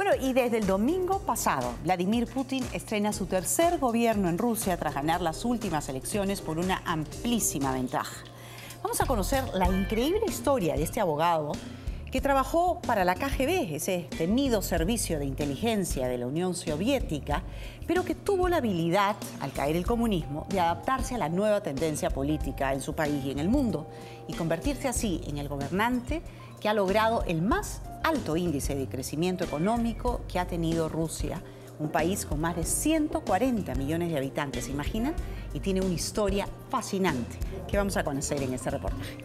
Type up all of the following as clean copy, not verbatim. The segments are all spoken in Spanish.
Bueno, y desde el domingo pasado, Vladimir Putin estrena su tercer gobierno en Rusia tras ganar las últimas elecciones por una amplísima ventaja. Vamos a conocer la increíble historia de este abogado que trabajó para la KGB, ese temido servicio de inteligencia de la Unión Soviética, pero que tuvo la habilidad, al caer el comunismo, de adaptarse a la nueva tendencia política en su país y en el mundo, y convertirse así en el gobernante que ha logrado el más alto índice de crecimiento económico que ha tenido Rusia, un país con más de 140 millones de habitantes, ¿se imaginan? Y tiene una historia fascinante que vamos a conocer en este reportaje.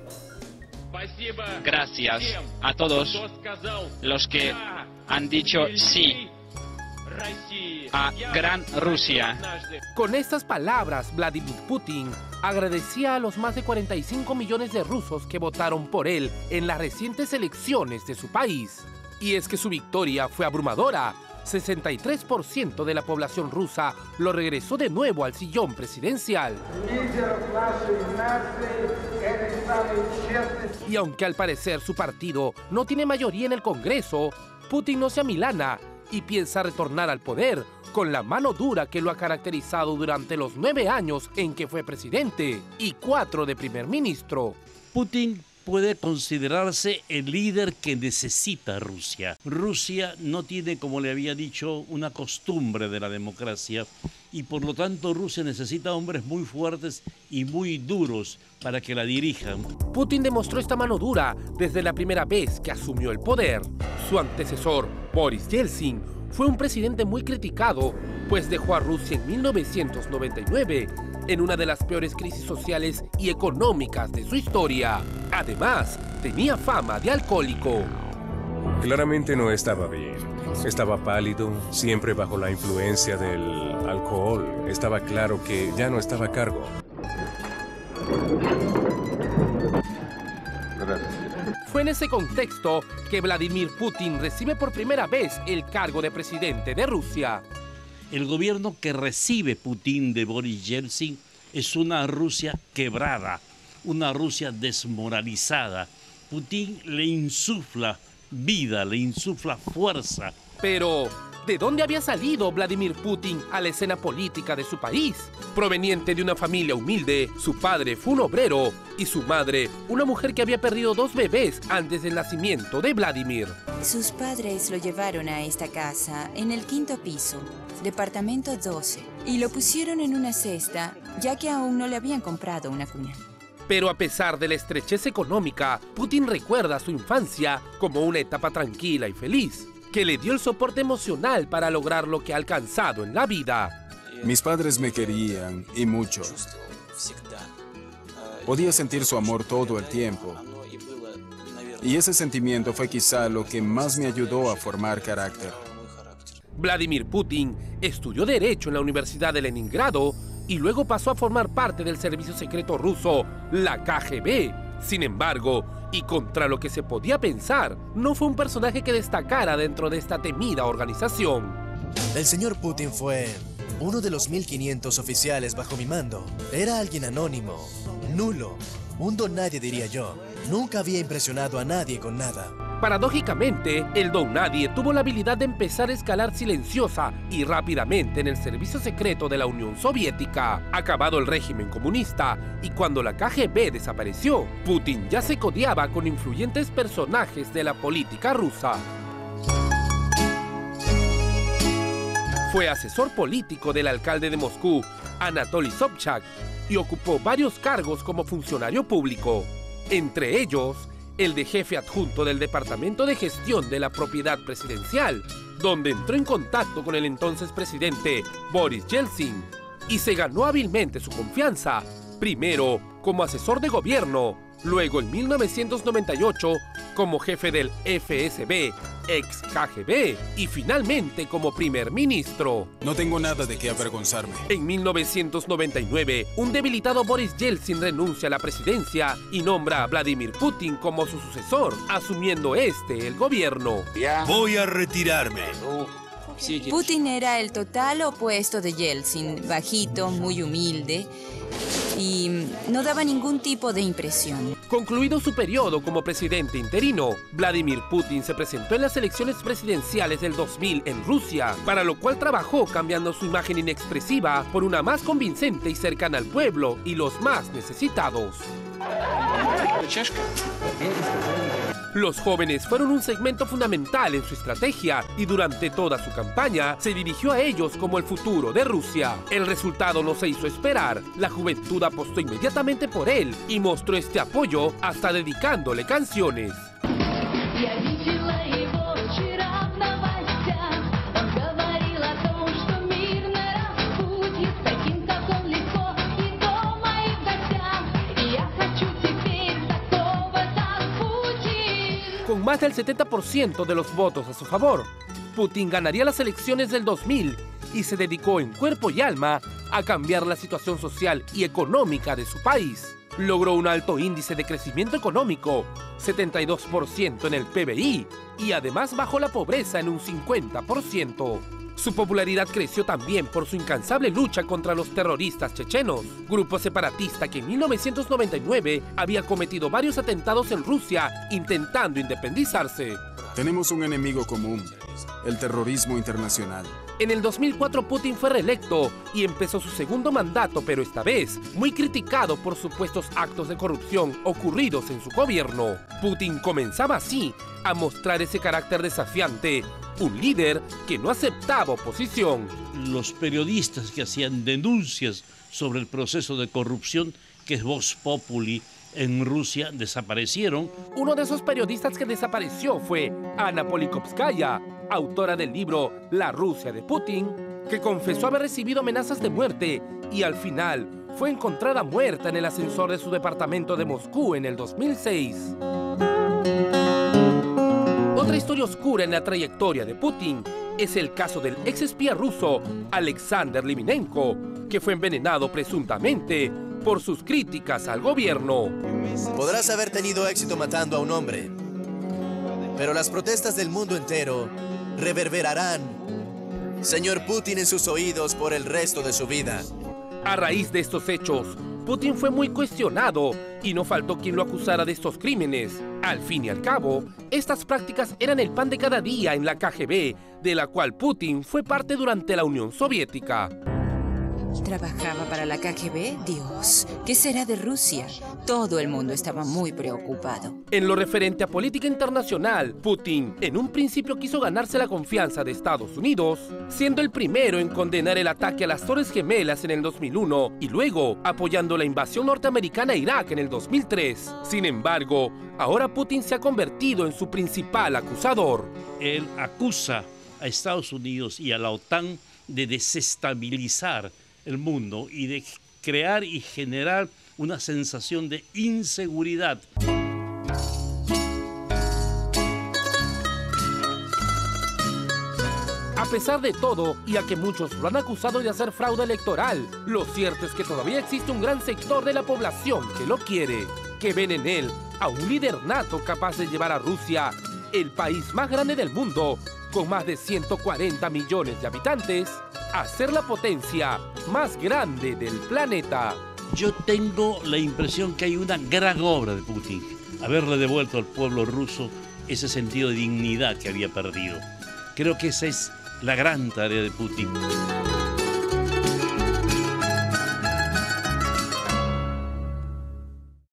Gracias a todos los que han dicho sí a Gran Rusia. Con estas palabras, Vladimir Putin agradecía a los más de 45 millones de rusos que votaron por él en las recientes elecciones de su país. Y es que su victoria fue abrumadora. 63% de la población rusa lo regresó de nuevo al sillón presidencial. Y aunque al parecer su partido no tiene mayoría en el Congreso, Putin no se amilana y piensa retornar al poder con la mano dura que lo ha caracterizado durante los 9 años en que fue presidente y 4 de primer ministro. Putin puede considerarse el líder que necesita Rusia. Rusia no tiene, como le había dicho, una costumbre de la democracia y por lo tanto Rusia necesita hombres muy fuertes y muy duros para que la dirijan. Putin demostró esta mano dura desde la primera vez que asumió el poder. Su antecesor, Boris Yeltsin, fue un presidente muy criticado, pues dejó a Rusia en 1999 en una de las peores crisis sociales y económicas de su historia. Además, tenía fama de alcohólico. Claramente no estaba bien. Estaba pálido, siempre bajo la influencia del alcohol. Estaba claro que ya no estaba a cargo. Fue en ese contexto que Vladimir Putin recibe por primera vez el cargo de presidente de Rusia. El gobierno que recibe Putin de Boris Yeltsin es una Rusia quebrada, una Rusia desmoralizada. Putin le insufla vida, le insufla fuerza. Pero, ¿de dónde había salido Vladimir Putin a la escena política de su país? Proveniente de una familia humilde, su padre fue un obrero y su madre una mujer que había perdido 2 bebés antes del nacimiento de Vladimir. Sus padres lo llevaron a esta casa en el 5º piso, departamento 12, y lo pusieron en una cesta, ya que aún no le habían comprado una cuna. Pero a pesar de la estrechez económica, Putin recuerda su infancia como una etapa tranquila y feliz, que le dio el soporte emocional para lograr lo que ha alcanzado en la vida. Mis padres me querían, y mucho. Podía sentir su amor todo el tiempo. Y ese sentimiento fue quizá lo que más me ayudó a formar carácter. Vladimir Putin estudió Derecho en la Universidad de Leningrado y luego pasó a formar parte del servicio secreto ruso, la KGB. Sin embargo, y contra lo que se podía pensar, no fue un personaje que destacara dentro de esta temida organización. El señor Putin fue uno de los 1500 oficiales bajo mi mando. Era alguien anónimo, nulo, un don nadie diría yo. Nunca había impresionado a nadie con nada. Paradójicamente, el don nadie tuvo la habilidad de empezar a escalar silenciosa y rápidamente en el servicio secreto de la Unión Soviética. Acabado el régimen comunista y cuando la KGB desapareció, Putin ya se codeaba con influyentes personajes de la política rusa. Fue asesor político del alcalde de Moscú, Anatoly Sobchak, y ocupó varios cargos como funcionario público, entre ellos el de jefe adjunto del Departamento de Gestión de la Propiedad Presidencial, donde entró en contacto con el entonces presidente Boris Yeltsin y se ganó hábilmente su confianza, primero como asesor de gobierno, luego en 1998 como jefe del FSB, ex KGB, y finalmente como primer ministro. No tengo nada de qué avergonzarme. En 1999, un debilitado Boris Yeltsin renuncia a la presidencia y nombra a Vladimir Putin como su sucesor, asumiendo el gobierno. Voy a retirarme. Putin era el total opuesto de Yeltsin, bajito, muy humilde, y no daba ningún tipo de impresión. Concluido su periodo como presidente interino, Vladimir Putin se presentó en las elecciones presidenciales del 2000 en Rusia, para lo cual trabajó cambiando su imagen inexpresiva por una más convincente y cercana al pueblo y los más necesitados. Los jóvenes fueron un segmento fundamental en su estrategia y durante toda su campaña se dirigió a ellos como el futuro de Rusia. El resultado no se hizo esperar. La juventud apostó inmediatamente por él y mostró este apoyo hasta dedicándole canciones. Con más del 70% de los votos a su favor, Putin ganaría las elecciones del 2000 y se dedicó en cuerpo y alma a cambiar la situación social y económica de su país. Logró un alto índice de crecimiento económico, 72% en el PBI, y además bajó la pobreza en un 50%. Su popularidad creció también por su incansable lucha contra los terroristas chechenos, grupo separatista que en 1999 había cometido varios atentados en Rusia intentando independizarse. Tenemos un enemigo común, el terrorismo internacional. En el 2004 Putin fue reelecto y empezó su segundo mandato, pero esta vez muy criticado por supuestos actos de corrupción ocurridos en su gobierno. Putin comenzaba así a mostrar ese carácter desafiante, un líder que no aceptaba oposición. Los periodistas que hacían denuncias sobre el proceso de corrupción, que es Vox Populi en Rusia, desaparecieron. Uno de esos periodistas que desapareció fue Anna Politkovskaya, autora del libro La Rusia de Putin, que confesó haber recibido amenazas de muerte y al final fue encontrada muerta en el ascensor de su departamento de Moscú en el 2006. Otra historia oscura en la trayectoria de Putin es el caso del ex espía ruso Alexander Litvinenko, que fue envenenado presuntamente por sus críticas al gobierno. Podrás haber tenido éxito matando a un hombre, pero las protestas del mundo entero reverberarán, señor Putin, en sus oídos por el resto de su vida. A raíz de estos hechos, Putin fue muy cuestionado y no faltó quien lo acusara de estos crímenes. Al fin y al cabo, estas prácticas eran el pan de cada día en la KGB, de la cual Putin fue parte durante la Unión Soviética. ¿Trabajaba para la KGB? Dios, ¿qué será de Rusia? Todo el mundo estaba muy preocupado. En lo referente a política internacional, Putin en un principio quiso ganarse la confianza de Estados Unidos, siendo el primero en condenar el ataque a las Torres Gemelas en el 2001 y luego apoyando la invasión norteamericana a Irak en el 2003. Sin embargo, ahora Putin se ha convertido en su principal acusador. Él acusa a Estados Unidos y a la OTAN de desestabilizar el mundo y de crear y generar una sensación de inseguridad. A pesar de todo, y a que muchos lo han acusado de hacer fraude electoral, lo cierto es que todavía existe un gran sector de la población que lo quiere, que ven en él a un líder nato capaz de llevar a Rusia, el país más grande del mundo, con más de 140 millones de habitantes, a ser la potencia más grande del planeta. Yo tengo la impresión que hay una gran obra de Putin, haberle devuelto al pueblo ruso ese sentido de dignidad que había perdido. Creo que esa es la gran tarea de Putin.